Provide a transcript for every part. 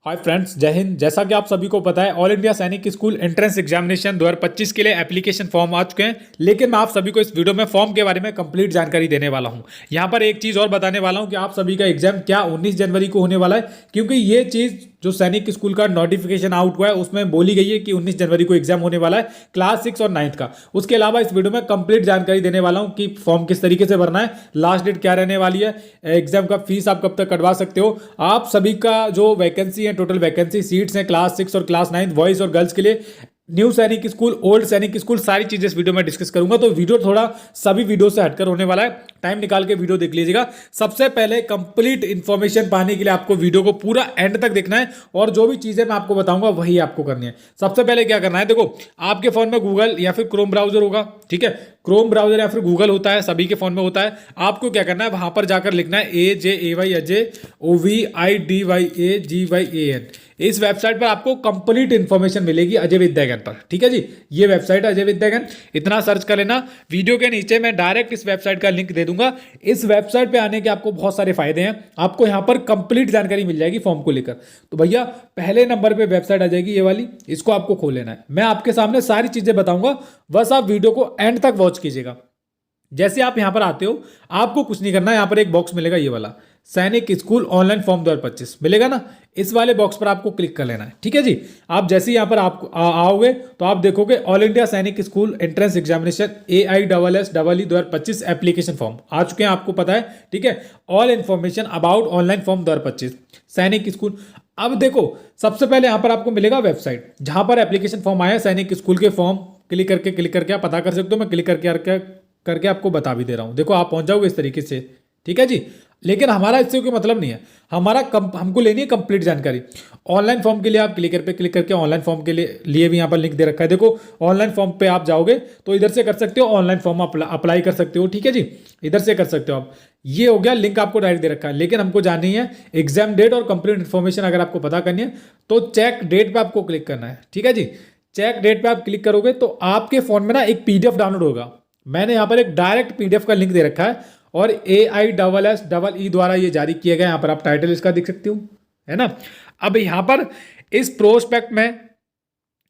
Hi friends, जय हिंद। जैसा कि आप सभी को पता है, all India Sainik school entrance examination 2025 के लिए एप्लीकेशन फॉर्म आ चुके हैं। लेकिन मैं आप सभी को इस वीडियो में फॉर्म के बारे में कंप्लीट जानकारी देने वाला हूं। यहां पर एक चीज़ और बताने वाला हूं कि आप सभी का एग्जाम क्या 19 जनवरी को होने वाला है, क्योंकि ये चीज़ जो सैनिक स्कूल का नोटिफिकेशन आउट हुआ है उसमें बोली गई है कि 19 जनवरी को एग्जाम होने वाला है क्लास 6 और 9th का। उसके अलावा इस वीडियो में कंप्लीट जानकारी देने वाला हूं कि फॉर्म किस तरीके से भरना है, लास्ट डेट क्या रहने वाली है, एग्जाम का फीस आप कब तक कटवा सकते हो, आप सभी का जो वैकेंसी है, टोटल वैकेंसी सीट्स हैं क्लास 6 और क्लास 9 बॉयज और गर्ल्स के लिए, न्यू सैनिक स्कूल, ओल्ड सैनिक स्कूल, सारी चीजें इस वीडियो में डिस्कस करूंगा। तो वीडियो थोड़ा सभी वीडियो से हटकर होने वाला है, टाइम निकाल के वीडियो देख लीजिएगा। सबसे पहले कंप्लीट इंफॉर्मेशन पाने के लिए आपको वीडियो को पूरा एंड तक देखना है और जो भी चीजें मैं आपको बताऊंगा वही आपको करनी है। सबसे पहले क्या करना है, देखो आपके फोन में गूगल या फिर क्रोम ब्राउजर होगा, ठीक है। क्रोम ब्राउजर या फिर गूगल होता है, सभी के फोन में होता है। आपको क्या करना है, वहां पर जाकर लिखना है AJAY इस वेबसाइट पर आपको कंप्लीट इंफॉर्मेशन मिलेगी अजय विद्याज्ञान पर, ठीक है जी। ये वेबसाइट है अजय विद्याज्ञान, इतना सर्च कर लेना। वीडियो के नीचे मैं डायरेक्ट इस वेबसाइट का लिंक दे दूंगा। इस वेबसाइट पे आने के आपको बहुत सारे फायदे हैं, आपको यहां पर कंप्लीट जानकारी मिल जाएगी फॉर्म को लेकर। तो भैया पहले नंबर पे वेबसाइट आ जाएगी ये वाली, इसको आपको खोल लेना है। मैं आपके सामने सारी चीजें बताऊंगा, बस आप वीडियो को एंड तक वॉच कीजिएगा। जैसे आप यहां पर आते हो, आपको कुछ नहीं करना है। यहां पर एक बॉक्स मिलेगा, ये वाला सैनिक स्कूल ऑनलाइन फॉर्म 2025 मिलेगा ना, इस वाले बॉक्स पर आपको क्लिक कर लेना है, ठीक है जी। आप जैसे ही यहां पर आप आओगे तो आप देखोगे all India Sainik school entrance examination AISSEE 2025 application form आ चुके हैं, आपको पता है, ठीक है। All information about online form 2025 सैनिक स्कूल। अब देखो सबसे पहले यहां पर आपको मिलेगा वेबसाइट जहां पर एप्लीकेशन फॉर्म आया सैनिक स्कूल के फॉर्म। क्लिक करके आप पता कर सकते हो, मैं क्लिक करके आपको बता भी दे रहा हूं। देखो आप पहुंच जाओगे इस तरीके से, ठीक है जी। लेकिन हमारा इससे कोई मतलब नहीं है, हमको लेनी है कंप्लीट जानकारी। ऑनलाइन फॉर्म के लिए आप क्लिक करके ऑनलाइन फॉर्म के लिए भी यहाँ पर लिंक दे रखा है। देखो ऑनलाइन फॉर्म पे आप जाओगे तो इधर से कर सकते हो, ऑनलाइन फॉर्म अप्लाई कर सकते हो, ठीक है जी। इधर से कर सकते हो आप। ये हो गया, लिंक आपको डायरेक्ट दे रखा है। लेकिन हमको जाननी है एग्जाम डेट और कंप्लीट इन्फॉर्मेशन। अगर आपको पता करनी है तो चेक डेट पे आपको क्लिक करना है, ठीक है जी। चेक डेट पे आप क्लिक करोगे तो आपके फोन में ना एक PDF डाउनलोड होगा। मैंने यहाँ पर एक डायरेक्ट PDF का लिंक दे रखा है और AISSEE द्वारा ये जारी किया गया। यहाँ पर आप टाइटल इसका देख सकते हो, है ना। अब यहाँ पर इस प्रोस्पेक्ट में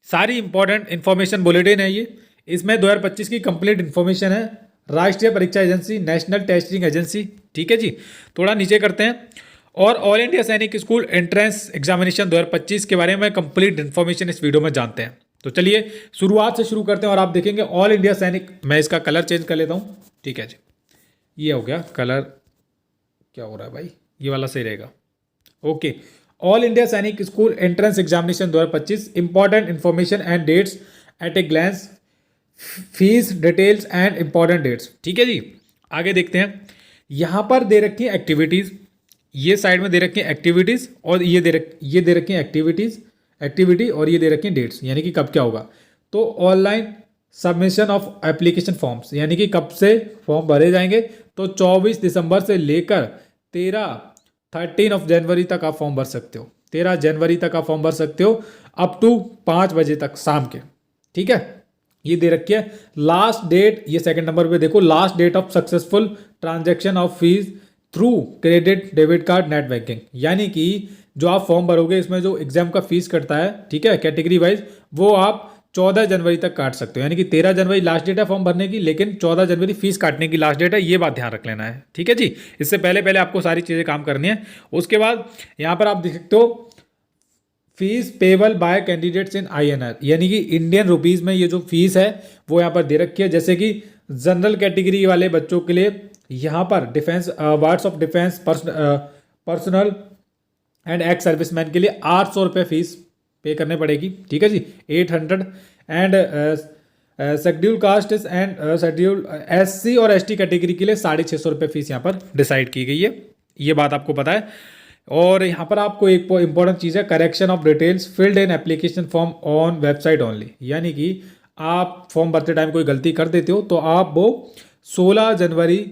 सारी इंपॉर्टेंट इंफॉर्मेशन बुलेटिन है ये। इसमें 2025 की कंप्लीट इंफॉर्मेशन है। राष्ट्रीय परीक्षा एजेंसी, नेशनल टेस्टिंग एजेंसी, ठीक है जी। थोड़ा नीचे करते हैं और all India Sainik school entrance examination 2025 के बारे में कंप्लीट इंफॉर्मेशन इस वीडियो में जानते हैं। तो चलिए शुरुआत से शुरू करते हैं और आप देखेंगे ऑल इंडिया सैनिक। मैं इसका कलर चेंज कर लेता हूँ, ठीक है जी। ये हो गया कलर, क्या हो रहा है भाई, ये वाला सही रहेगा, okay. All India Sainik school entrance examination 2025 important information and dates at a glance, fees details and important dates, ठीक है जी। आगे देखते हैं, यहां पर दे रखी है एक्टिविटीज, ये साइड में दे रखी है एक्टिविटीज और ये दे रखी है एक्टिविटी और ये दे रखी है डेट्स, यानी कि कब क्या होगा। तो online submission of application forms, यानी कि कब से फॉर्म भरे जाएंगे। तो 24 दिसंबर से लेकर 13 जनवरी तक आप फॉर्म भर सकते हो। 13 जनवरी तक आप फॉर्म भर सकते हो, अप टू 5 बजे तक शाम के, ठीक है। ये दे रखी है लास्ट डेट, ये सेकंड नंबर पे देखो, last date of successful transaction of fees through credit debit card net banking. यानी कि जो आप फॉर्म भरोगे इसमें जो एग्जाम का फीस कटता है, ठीक है, कैटेगरी वाइज, वो आप 14 जनवरी तक काट सकते हो। यानी कि 13 जनवरी लास्ट डेट है फॉर्म भरने की, लेकिन 14 जनवरी फीस काटने की लास्ट डेट है, ये बात ध्यान रख लेना है, ठीक है जी। इससे पहले आपको सारी चीज़ें काम करनी है। उसके बाद यहाँ पर आप देख सकते हो fees payable by candidates in INR, यानी कि इंडियन रुपीज़ में ये जो फीस है वो यहाँ पर दे रखी है। जैसे कि जनरल कैटेगरी वाले बच्चों के लिए यहाँ पर defence, wards of defence personnel and ex serviceman के लिए 800 रुपये फीस पे करने पड़ेगी, ठीक है जी। 800 and schedule caste and schedule SC और ST कैटेगरी के लिए 650 रुपये फीस यहाँ पर डिसाइड की गई है, ये बात आपको पता है। और यहाँ पर आपको एक इंपॉर्टेंट चीज़ है, correction of details filled in application form on website only. यानी कि आप फॉर्म भरते टाइम कोई गलती कर देते हो तो आप वो 16 जनवरी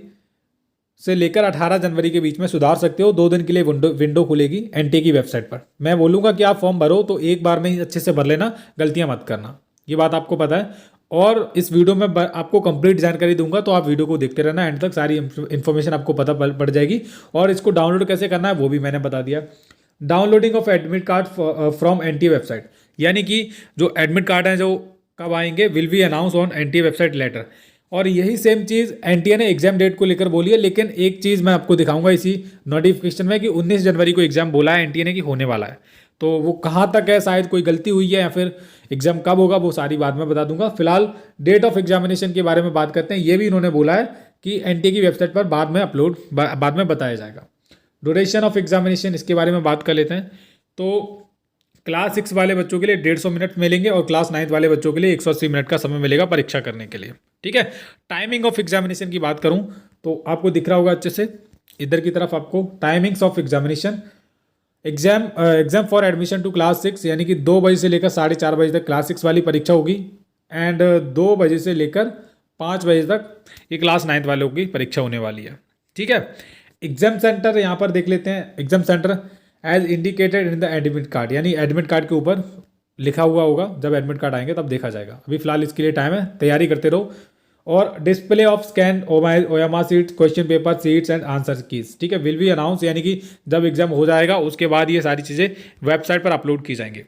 से लेकर 18 जनवरी के बीच में सुधार सकते हो। 2 दिन के लिए विंडो खुलेगी NTA की वेबसाइट पर। मैं बोलूँगा कि आप फॉर्म भरो तो एक बार में ही अच्छे से भर लेना, गलतियाँ मत करना, ये बात आपको पता है। और इस वीडियो में आपको कंप्लीट जानकारी दूंगा, तो आप वीडियो को देखते रहना, एंड तक सारी इन्फॉर्मेशन आपको पता पड़ जाएगी। और इसको डाउनलोड कैसे करना है वो भी मैंने बता दिया। Downloading of admit card from NTA website, यानी कि जो एडमिट कार्ड हैं जो कब आएंगे, will be announce on NTA website letter. और यही सेम चीज़ एनटीए ने एग्जाम डेट को लेकर बोली है, लेकिन एक चीज़ मैं आपको दिखाऊंगा इसी नोटिफिकेशन में कि 19 जनवरी को एग्जाम बोला है एनटीए ने कि होने वाला है। तो वो कहाँ तक है, शायद कोई गलती हुई है या फिर एग्जाम कब होगा वो सारी बात मैं बता दूंगा। फिलहाल डेट ऑफ एग्जामिनेशन के बारे में बात करते हैं। ये भी इन्होंने बोला है कि एनटीए की वेबसाइट पर बाद में बताया जाएगा। ड्यूरेशन ऑफ एग्जामिनेशन, इसके बारे में बात कर लेते हैं। तो क्लास 6 वाले बच्चों के लिए 150 मिनट मिलेंगे और क्लास 9 वाले बच्चों के लिए 180 मिनट का समय मिलेगा परीक्षा करने के लिए। ठीक है। टाइमिंग ऑफ एग्जामिनेशन की बात करूं तो आपको दिख रहा होगा अच्छे से, इधर की तरफ आपको timings of examination. Exam for admission to class 6, यानी कि 2 बजे से लेकर 4:30 बजे तक क्लास 6 वाली परीक्षा होगी, एंड 2 बजे से लेकर 5 बजे तक ये क्लास 9 वालों की परीक्षा होने वाली है। ठीक है। एग्जाम सेंटर यहाँ पर देख लेते हैं। Exam centre as indicated in the admit card, यानी एडमिट कार्ड के ऊपर लिखा हुआ होगा, जब एडमिट कार्ड आएंगे तब देखा जाएगा। अभी फिलहाल इसके लिए टाइम है, तैयारी करते रहो। और display of scan OMR seats, question paper seats and answer keys, ठीक है, विल बी अनाउंस, यानी कि जब एग्जाम हो जाएगा उसके बाद ये सारी चीज़ें वेबसाइट पर अपलोड की जाएंगी।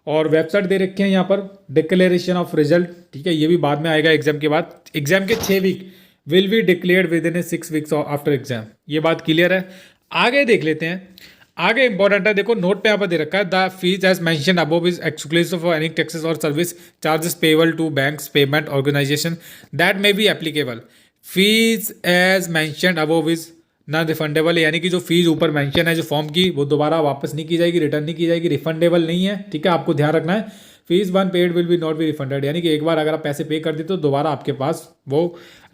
और वेबसाइट दे रखे हैं यहाँ पर, डिक्लेरेशन ऑफ रिजल्ट, ठीक है, ये भी बाद में आएगा एग्जाम के बाद। एग्जाम के 6 week will be declared within 6 weeks after exam, ये बात क्लियर है। आगे देख लेते हैं। आगे इंपॉर्टेंट है, देखो नोट पे यहाँ पर दे रखा है, the fees as mention above is exclusive for any taxes और service charges payable to banks payment organisation that may be applicable. Fees as mention above is non refundable, यानी कि जो फीस ऊपर मेंशन है जो फॉर्म की, वो दोबारा वापस नहीं की जाएगी, रिटर्न नहीं की जाएगी, रिफंडेबल नहीं है। ठीक है, आपको ध्यान रखना है। Fees one paid will be not be refunded, यानी कि एक बार अगर आप पैसे पे कर देते तो दोबारा आपके पास वो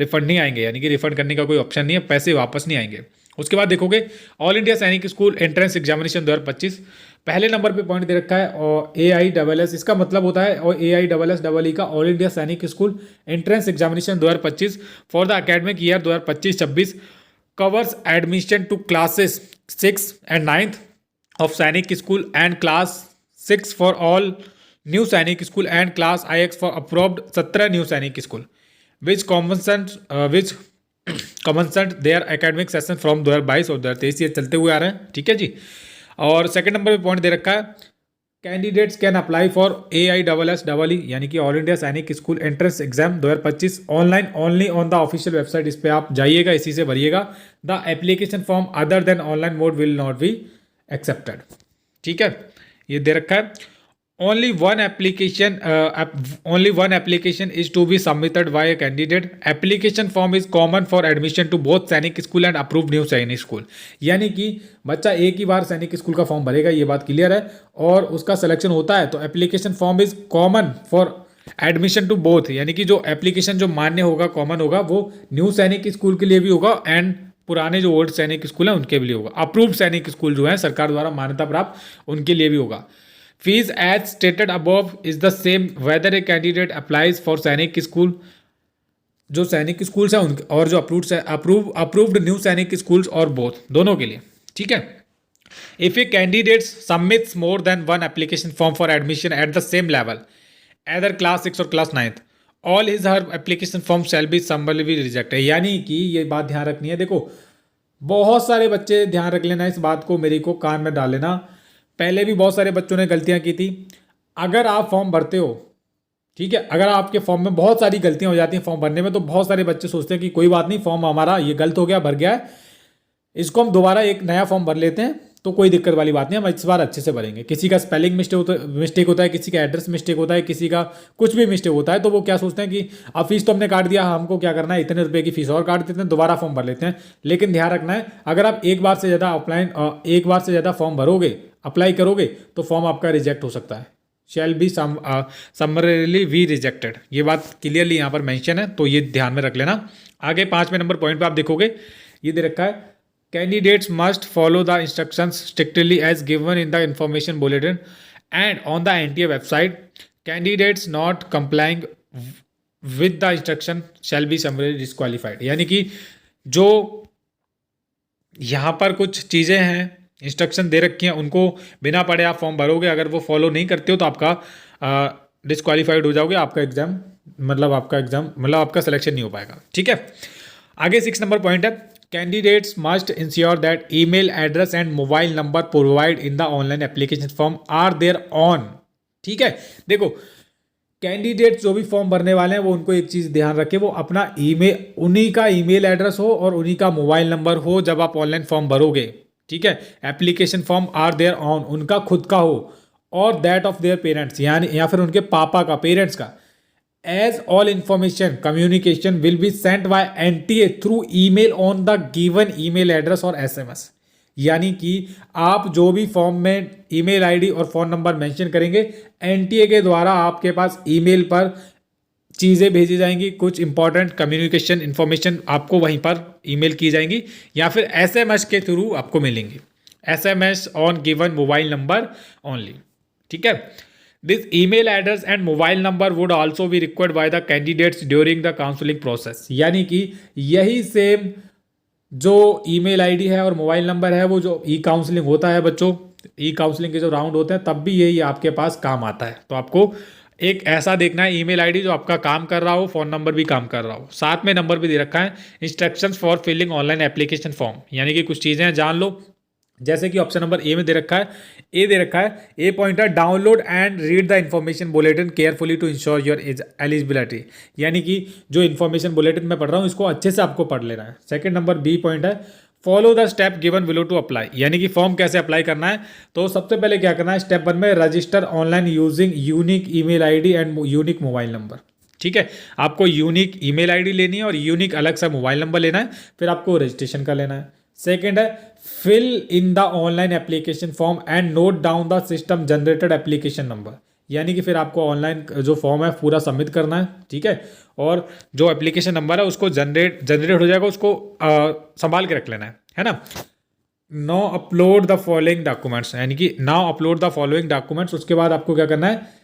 रिफंड नहीं आएंगे, यानी कि रिफंड करने का कोई ऑप्शन नहीं है, पैसे वापस नहीं आएंगे। उसके बाद देखोगे all India Sainik school entrance examination 2025, पहले नंबर पे पॉइंट दे रखा है और AISS, इसका मतलब होता है और AISSEE का all India Sainik school entrance examination 2025 for the academic year 2025-26 covers admission to classes 6 and 9th of Sainik School and class 6 for all new Sainik School and class IX for approved 17 new Sainik School which commenced their academic session from 2022 और 2023 ये चलते हुए आ रहे हैं। ठीक है जी। और second number पे पॉइंट दे रखा है, candidates can apply for AISSEE, यानी कि all India Sainik school entrance exam 2025 online only on the official website. इस पे आप जाइएगा, इसी से भरिएगा। The application form other than online mode will not be accepted. ठीक है, ये दे रखा है। only one application is to be submitted by a candidate. Application form is common for admission to both सैनिक स्कूल एंड अप्रूव्ड न्यू सैनिक school, यानी कि बच्चा एक ही बार सैनिक स्कूल का फॉर्म भरेगा, ये बात क्लियर है, और उसका सिलेक्शन होता है तो application form is common for admission to both, यानी कि जो एप्लीकेशन जो मान्य होगा, कॉमन होगा, वो न्यू सैनिक स्कूल के लिए भी होगा एंड पुराने जो ओल्ड सैनिक स्कूल है उनके लिए होगा। अप्रूव्ड सैनिक स्कूल जो है सरकार द्वारा मान्यता प्राप्त, उनके लिए भी होगा। Fees as stated above is the same weather a candidate applies for सैनिक स्कूल, जो सैनिक स्कूल्स हैं उनके और जो अप्रूव्ड न्यू सैनिक स्कूल्स और बोथ, दोनों के लिए। ठीक है। If a candidate submits more than one application form for admission at the same level either class 6 और class 9th all his her application form shall be समबली rejected, यानी कि ये बात ध्यान रखनी है। देखो बहुत सारे बच्चे ध्यान रख लेना इस बात को, मेरी को कान में डाल लेना। पहले भी बहुत सारे बच्चों ने गलतियां की थी। अगर आप फॉर्म भरते हो, ठीक है, अगर आपके फॉर्म में बहुत सारी गलतियां हो जाती हैं फॉर्म भरने में, तो बहुत सारे बच्चे सोचते हैं कि कोई बात नहीं, फॉर्म हमारा ये गलत हो गया, भर गया है, इसको हम दोबारा एक नया फॉर्म भर लेते हैं, तो कोई दिक्कत वाली बात नहीं, हम इस बार अच्छे से भरेंगे। किसी का स्पेलिंग मिस्टेक होता है, किसी का एड्रेस मिस्टेक होता है, किसी का कुछ भी मिस्टेक होता है, तो वो क्या सोचते हैं कि अब फीस तो हमने काट दिया, हमको क्या करना है, इतने रुपए की फीस और काट देते हैं, दोबारा फॉर्म भर लेते हैं। लेकिन ध्यान रखना है, अगर आप एक बार से ज़्यादा फॉर्म भरोगे, अप्लाई करोगे, तो फॉर्म आपका रिजेक्ट हो सकता है। Shall be summarily we rejected, ये बात क्लियरली यहाँ पर मेंशन है, तो ये ध्यान में रख लेना। आगे 5वें नंबर पॉइंट पे आप देखोगे, ये दे रखा है, candidates must follow the instructions strictly as given in the information bulletin and on the NTA website. Candidates not complying with the instruction shall be summarily disqualified, यानी कि जो यहाँ पर कुछ चीज़ें हैं, इंस्ट्रक्शन दे रखी हैं, उनको बिना पढ़े आप फॉर्म भरोगे, अगर वो फॉलो नहीं करते हो तो आपका डिस्क्वालीफाइड हो जाओगे, आपका एग्जाम मतलब आपका सिलेक्शन नहीं हो पाएगा। ठीक है। आगे 6 नंबर पॉइंट है, candidates must ensure that email address and mobile number provide in the online application form are their own. ठीक है, देखो कैंडिडेट जो भी फॉर्म भरने वाले हैं वो उनको एक चीज ध्यान रखें, वो अपना ईमेल, उन्हीं का ईमेल एड्रेस हो और उन्हीं का मोबाइल नंबर हो जब आप ऑनलाइन फॉर्म भरोगे। ठीक है, application form are their own, उनका खुद का हो, और दैट ऑफ देयर पेरेंट्स, यानी या फिर उनके पापा का, पेरेंट्स का। As all information communication will be sent by NTA through email on the given email address और एसएमएस। यानी कि आप जो भी फॉर्म में ईमेल आईडी और फोन नंबर मेंशन करेंगे, एनटीए के द्वारा आपके पास ईमेल पर चीज़ें भेजी जाएंगी, कुछ इंपॉर्टेंट कम्युनिकेशन इंफॉर्मेशन आपको वहीं पर ईमेल की जाएंगी, या फिर एसएमएस के थ्रू आपको मिलेंगी, SMS on given mobile number only. ठीक है, this email address and mobile number would also be required by the candidates during the counselling process. यानी कि यही सेम जो ईमेल आईडी है और मोबाइल नंबर है, वो जो ई काउंसलिंग होता है बच्चों, ई काउंसलिंग के जो राउंड होते हैं तब भी यही आपके पास काम आता है। तो आपको एक ऐसा देखना है ईमेल आईडी जो आपका काम कर रहा हो, फोन नंबर भी काम कर रहा हो, साथ में नंबर भी दे रखा है। Instructions for filling online application form, यानी कि कुछ चीज़ें जान लो, जैसे कि ऑप्शन नंबर ए में दे रखा है, ए दे रखा है, A pointer download and read the information bulletin carefully to ensure your eligibility. यानी कि जो इन्फॉर्मेशन बुलेटिन में पढ़ रहा हूँ इसको अच्छे से आपको पढ़ लेना है। सेकंड नंबर बी पॉइंट है, follow the step given below to apply. यानी कि फॉर्म कैसे अप्लाई करना है, तो सबसे पहले क्या करना है, स्टेप 1 में register online using unique email ID and unique mobile number. ठीक है, आपको यूनिक ईमेल आईडी लेनी है और यूनिक अलग सा मोबाइल नंबर लेना है, फिर आपको रजिस्ट्रेशन का लेना है। सेकेंड है, fill in the online application form and note down the system generated application number. यानी कि फिर आपको ऑनलाइन जो फॉर्म है पूरा सबमिट करना है। ठीक है, और जो एप्लीकेशन नंबर है उसको जनरेट हो जाएगा, उसको संभाल के रख लेना है ना। No upload the following documents, यानी कि now upload the following documents. उसके बाद आपको क्या करना है,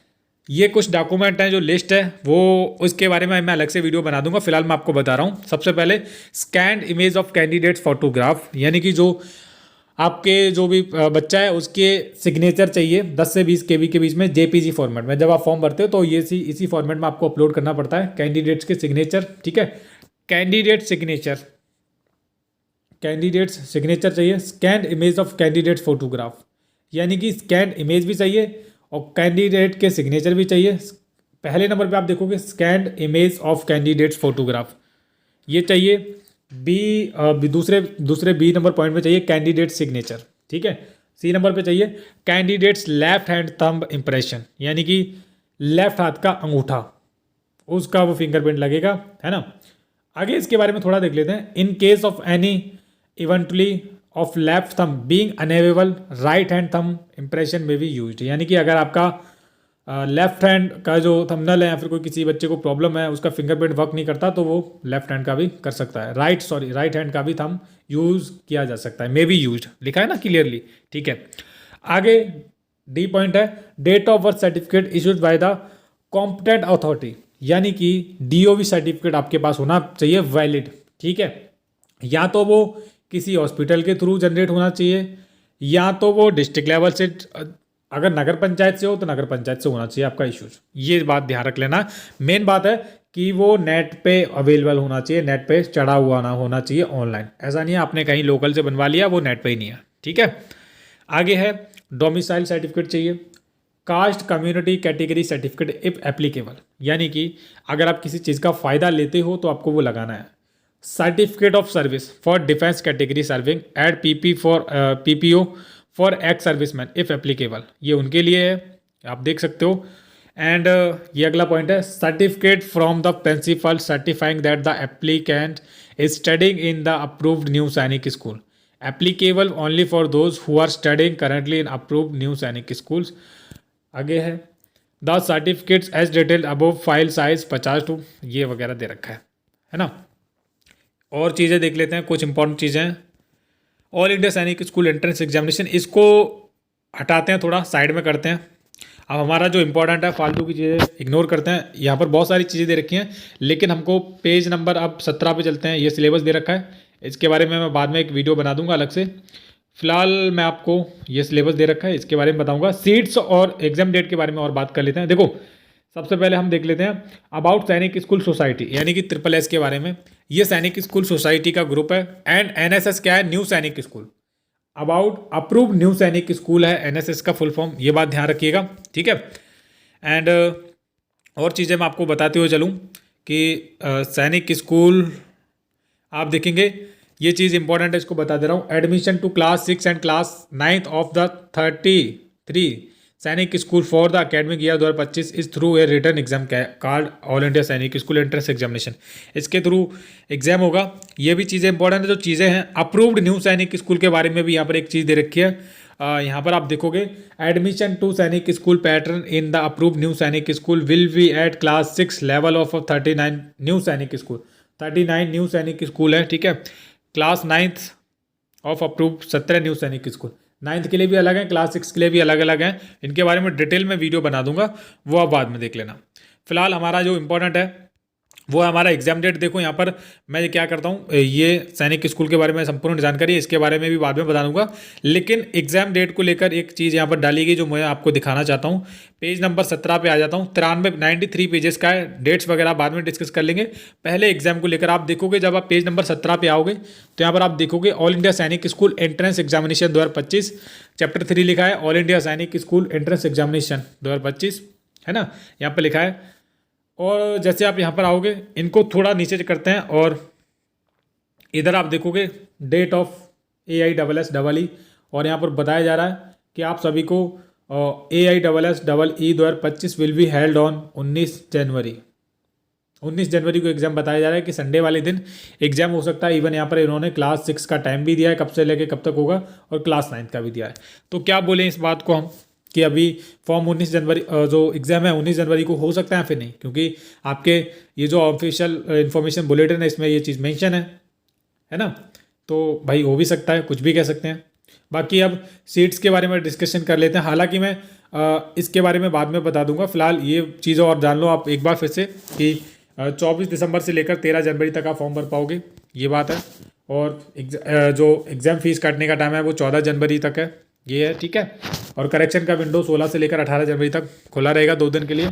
ये कुछ डॉक्यूमेंट हैं जो लिस्ट है, वो उसके बारे में मैं अलग से वीडियो बना दूंगा, फिलहाल मैं आपको बता रहा हूँ। सबसे पहले scan image of candidates photograph, यानी कि जो आपके जो भी बच्चा है उसके सिग्नेचर चाहिए 10 से 20 KB के बीच में जेपीजी फॉर्मेट में। जब आप फॉर्म भरते हो तो ये इसी फॉर्मेट में आपको अपलोड करना पड़ता है कैंडिडेट्स के सिग्नेचर। ठीक है, कैंडिडेट्स सिग्नेचर चाहिए। Scan image of candidates photograph, यानी कि स्कैन इमेज भी चाहिए और कैंडिडेट के सिग्नेचर भी चाहिए। पहले नंबर पे आप देखोगे scan image of candidates photograph, ये चाहिए। दूसरे बी नंबर पॉइंट में चाहिए कैंडिडेट सिग्नेचर। ठीक है, सी नंबर पे चाहिए candidates left hand thumb impression, यानी कि लेफ्ट हाथ का अंगूठा, उसका वो फिंगरप्रिंट लगेगा, है ना। आगे इसके बारे में थोड़ा देख लेते हैं। In case of any इवेंटली of left thumb being unavailable, right hand thumb impression में भी यूज्ड। यानी कि अगर आपका लेफ्ट हैंड का जो थंबनेल है या फिर कोई किसी बच्चे को प्रॉब्लम है, उसका फिंगरप्रिंट वर्क नहीं करता, तो वो लेफ्ट हैंड का भी कर सकता है। राइट हैंड का भी थंब यूज किया जा सकता है, मे बी यूज्ड लिखा है ना क्लियरली। ठीक है, आगे डी पॉइंट है, date of birth certificate issued by the competent authority, यानी कि डीओवी सर्टिफिकेट आपके पास होना चाहिए वैलिड। ठीक है, या तो वो किसी हॉस्पिटल के थ्रू जनरेट होना चाहिए, या तो वो डिस्ट्रिक्ट लेवल से, अगर नगर पंचायत से हो तो नगर पंचायत से होना चाहिए आपका इशूज। ये बात ध्यान रख लेना। मेन बात है कि वो नेट पे अवेलेबल होना चाहिए, नेट पे चढ़ा हुआ ना होना चाहिए ऑनलाइन। ऐसा नहीं है आपने कहीं लोकल से बनवा लिया, वो नेट पे ही नहीं है। ठीक है, आगे है डोमिसाइल सर्टिफिकेट चाहिए। Cast community category certificate if applicable, यानी कि अगर आप किसी चीज़ का फ़ायदा लेते हो तो आपको वो लगाना है। Certificate of service for defence category serving ad PPO for ex serviceman if applicable, ये उनके लिए है, आप देख सकते हो। एंड ये अगला पॉइंट है, certificate from the principal certifying that the applicant is studying in the approved new सैनिक school, applicable only for those who are studying currently in approved new सैनिक स्कूल्स। आगे है the certificates as detailed above file size 50:2, ये वगैरह दे रखा है ना। और चीज़ें देख लेते हैं, कुछ इंपॉर्टेंट चीज़ें हैं। All India Sainik school entrance examination, इसको हटाते हैं, थोड़ा साइड में करते हैं। अब हमारा जो इंपॉर्टेंट है, फालतू की चीज़ें इग्नोर करते हैं। यहाँ पर बहुत सारी चीज़ें दे रखी हैं, लेकिन हमको पेज नंबर अब 17 पे चलते हैं। ये सिलेबस दे रखा है, इसके बारे में मैं बाद में एक वीडियो बना दूंगा अलग से। फिलहाल मैं आपको ये सिलेबस दे रखा है, इसके बारे में बताऊंगा। सीट्स और एग्जाम डेट के बारे में और बात कर लेते हैं। देखो सबसे पहले हम देख लेते हैं अबाउट सैनिक स्कूल सोसाइटी, यानी कि ट्रिपल एस के बारे में। ये सैनिक स्कूल सोसाइटी का ग्रुप है। एंड एनएसएस क्या है? न्यू सैनिक स्कूल। अबाउट अप्रूव्ड न्यू सैनिक स्कूल है एनएसएस का फुल फॉर्म, ये बात ध्यान रखिएगा, ठीक है। एंड और चीज़ें मैं आपको बताते हुए चलूँ कि सैनिक स्कूल आप देखेंगे, ये चीज़ इंपॉर्टेंट है, इसको बता दे रहा हूँ। Admission to class 6 and class 9 of the 33 Sainik school for the academic year 2025 is through a return exam card all India Sainik school entrance examination. इसके थ्रू एग्जाम होगा। ये भी चीज़ें इंपॉर्टेंट है, जो चीज़ें हैं अप्रूव्ड न्यू सैनिक स्कूल के बारे में भी यहाँ पर एक चीज़ दे रखी है। यहाँ पर आप देखोगे एडमिशन टू सैनिक school pattern in the approved new सैनिक school will be eight class 6 level of 39 new सैनिक स्कूल। 39 न्यू सैनिक स्कूल है, ठीक है। Class 9th of approve 17 new सैनिक स्कूल। 9th के लिए भी अलग है, क्लास 6 के लिए भी अलग अलग हैं। इनके बारे में डिटेल में वीडियो बना दूंगा, वो आप बाद में देख लेना। फिलहाल हमारा जो इंपॉर्टेंट है वो है हमारा एग्जाम डेट। देखो यहाँ पर मैं क्या करता हूँ, ये सैनिक स्कूल के बारे में संपूर्ण जानकारी है, इसके बारे में भी बाद में बता दूंगा। लेकिन एग्जाम डेट को लेकर एक चीज़ यहाँ पर डाली गई जो मैं आपको दिखाना चाहता हूँ। पेज नंबर 17 पे आ जाता हूँ। 93 पेजेस का है, डेट्स वगैरह बाद में डिस्कस कर लेंगे। पहले एग्जाम को लेकर आप देखोगे, जब आप पेज नंबर 17 पे आओगे तो यहाँ पर आप देखोगे all India Sainik school entrance examination 2025 chapter 3 लिखा है। All India Sainik school entrance examination 2025 है ना, यहाँ पर लिखा है। और जैसे आप यहाँ पर आओगे, इनको थोड़ा नीचे करते हैं और इधर आप देखोगे डेट ऑफ AISSEE और यहाँ पर बताया जा रहा है कि आप सभी को AISSEE 2025 will be held on 19 जनवरी। 19 जनवरी को एग्ज़ाम बताया जा रहा है कि संडे वाले दिन एग्ज़ाम हो सकता है। इवन यहाँ पर इन्होंने क्लास 6 का टाइम भी दिया है, कब से लेके कब तक होगा, और क्लास 9 का भी दिया है। तो क्या बोलें इस बात को हम कि अभी फॉर्म 19 जनवरी जो एग्ज़ाम है 19 जनवरी को हो सकता है फिर नहीं, क्योंकि आपके ये जो ऑफिशियल इन्फॉर्मेशन बुलेटिन है इसमें ये चीज़ मेंशन है ना। तो भाई हो भी सकता है, कुछ भी कह सकते हैं। बाकी अब सीट्स के बारे में डिस्कशन कर लेते हैं। हालांकि मैं इसके बारे में बाद में बता दूंगा। फिलहाल ये चीज़ और जान लो आप एक बार फिर से कि 24 दिसंबर से लेकर 13 जनवरी तक आप फॉर्म भर पाओगे, ये बात है। और जो एग्ज़ाम फीस काटने का टाइम है वो 14 जनवरी तक है, ये है, ठीक है। और करेक्शन का विंडो 16 से लेकर 18 जनवरी तक खुला रहेगा 2 दिन के लिए।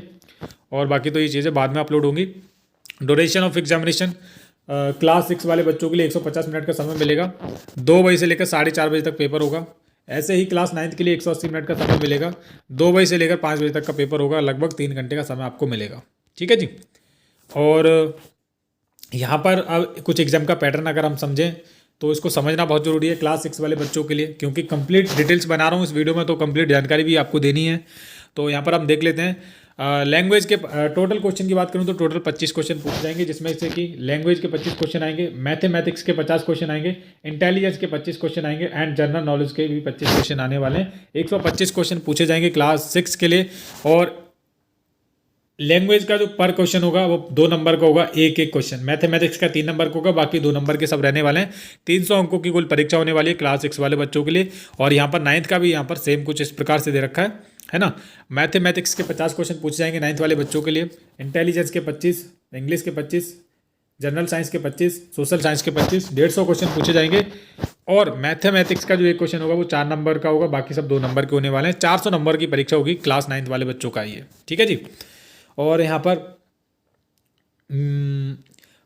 और बाकी तो ये चीज़ें बाद में अपलोड होंगी। ड्यूरेशन ऑफ एग्जामिनेशन क्लास 6 वाले बच्चों के लिए 150 मिनट का समय मिलेगा। 2 बजे से लेकर 4:30 बजे तक पेपर होगा। ऐसे ही क्लास 9 के लिए 180 मिनट का समय मिलेगा। 2 बजे से लेकर 5 बजे तक का पेपर होगा। लगभग 3 घंटे का समय आपको मिलेगा, ठीक है जी। और यहाँ पर अब कुछ एग्जाम का पैटर्न अगर हम समझें तो इसको समझना बहुत ज़रूरी है क्लास 6 वाले बच्चों के लिए, क्योंकि कंप्लीट डिटेल्स बना रहा हूँ इस वीडियो में, तो कंप्लीट जानकारी भी आपको देनी है। तो यहाँ पर हम देख लेते हैं लैंग्वेज के टोटल क्वेश्चन की बात करूँ तो टोटल 25 क्वेश्चन पूछ जाएंगे, जिसमें से कि लैंग्वेज के 25 क्वेश्चन आएंगे, मैथमेटिक्स के 50 क्वेश्चन आएंगे, इंटेलिजेंस के 25 क्वेश्चन आएंगे एंड जनरल नॉलेज के भी 25 क्वेश्चन आने वाले हैं। 125 क्वेश्चन पूछे जाएंगे क्लास 6 के लिए। और लैंग्वेज का जो पर क्वेश्चन होगा वो 2 नंबर का होगा, एक क्वेश्चन। मैथमेटिक्स का 3 नंबर का होगा, बाकी 2 नंबर के सब रहने वाले हैं। 300 अंकों की कुल परीक्षा होने वाली है क्लास 6 वाले बच्चों के लिए। और यहाँ पर 9th का भी यहाँ पर सेम कुछ इस प्रकार से दे रखा है ना। मैथमेटिक्स के 50 क्वेश्चन पूछे जाएंगे 9th वाले बच्चों के लिए, इंटेलिजेंस के 25, इंग्लिश के 25, जनरल साइंस के 25, सोशल साइंस के 25, 150 क्वेश्चन पूछे जाएंगे। और मैथमेटिक्स का जो एक क्वेश्चन होगा वो 4 नंबर का होगा, बाकी सब 2 नंबर के होने वाले हैं। 400 नंबर की परीक्षा होगी क्लास 9th वाले बच्चों का, ये ठीक है जी। और यहाँ पर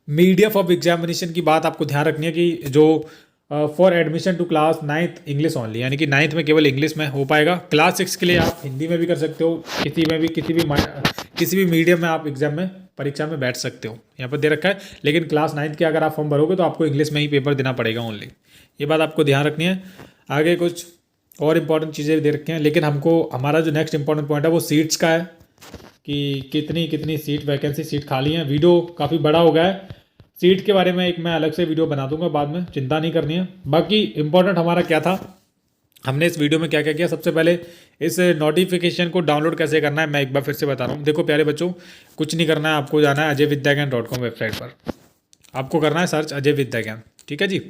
मीडियम ऑफ एग्जामिनेशन की बात आपको ध्यान रखनी है कि जो for admission to class 9th English only, यानी कि 9th में केवल इंग्लिश में हो पाएगा। क्लास 6 के लिए आप हिंदी में भी कर सकते हो, किसी भी मीडियम में आप एग्जाम में परीक्षा में बैठ सकते हो, यहाँ पर दे रखा है। लेकिन क्लास 9th के अगर आप फॉर्म भरोगे तो आपको इंग्लिश में ही पेपर देना पड़ेगा ओनली, ये बात आपको ध्यान रखनी है। आगे कुछ और इंपॉर्टेंट चीज़ें दे रखी हैं, लेकिन हमको हमारा जो नेक्स्ट इंपॉर्टेंट पॉइंट है वो सीट्स का है कि कितनी सीट वैकेंसी सीट खाली हैं। वीडियो काफ़ी बड़ा हो गया है, सीट के बारे में एक मैं अलग से वीडियो बना दूंगा बाद में, चिंता नहीं करनी है। बाकी इंपॉर्टेंट हमारा क्या था, हमने इस वीडियो में क्या क्या किया। सबसे पहले इस नोटिफिकेशन को डाउनलोड कैसे करना है मैं एक बार फिर से बता रहा हूँ। देखो प्यारे बच्चों, कुछ नहीं करना है, आपको जाना है ajayvidyagan.com वेबसाइट पर, आपको करना है सर्च अजय विद्या ज्ञान, ठीक है जी।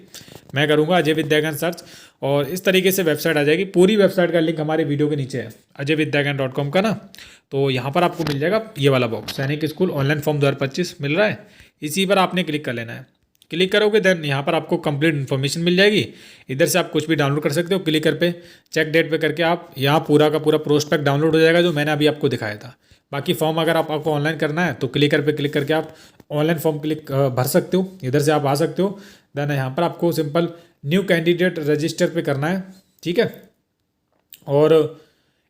मैं करूँगा अजय विद्या ज्ञान सर्च और इस तरीके से वेबसाइट आ जाएगी। पूरी वेबसाइट का लिंक हमारे वीडियो के नीचे है, ajayvidyagan.com का ना। तो यहाँ पर आपको मिल जाएगा ये वाला बॉक्स, सैनिक स्कूल ऑनलाइन फॉर्म 2025 मिल रहा है, इसी पर आपने क्लिक कर लेना है। क्लिक करोगे देन यहाँ पर आपको कंप्लीट इन्फॉर्मेशन मिल जाएगी। इधर से आप कुछ भी डाउनलोड कर सकते हो। क्लिक कर पे चेक डेट पे करके आप यहाँ पूरा का पूरा प्रोस्पेक्ट डाउनलोड हो जाएगा, जो मैंने अभी आपको दिखाया था। बाकी फॉर्म अगर आपको ऑनलाइन करना है तो क्लिकर पे क्लिक करके आप ऑनलाइन फॉर्म भर सकते हो, इधर से आप आ सकते हो। देन यहाँ पर आपको सिंपल न्यू कैंडिडेट रजिस्टर पे करना है, ठीक है। और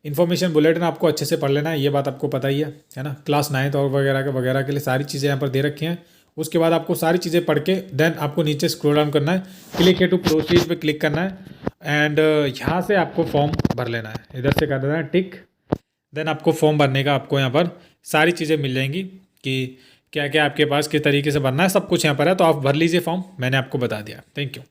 इन्फॉर्मेशन बुलेटिन आपको अच्छे से पढ़ लेना है, ये बात आपको पता ही है ना। क्लास 9th और वगैरह के लिए सारी चीज़ें यहाँ पर दे रखी हैं। उसके बाद आपको सारी चीज़ें पढ़ के देन आपको नीचे स्क्रॉल डाउन करना है, क्लिक है टू प्रोसीड पे क्लिक करना है एंड यहाँ से आपको फॉर्म भर लेना है, इधर से कर देना है टिक। देन आपको फॉर्म भरने का आपको यहाँ पर सारी चीज़ें मिल जाएंगी कि क्या क्या आपके पास किस तरीके से भरना है, सब कुछ यहाँ पर है। तो आप भर लीजिए फॉर्म, मैंने आपको बता दिया। Thank you.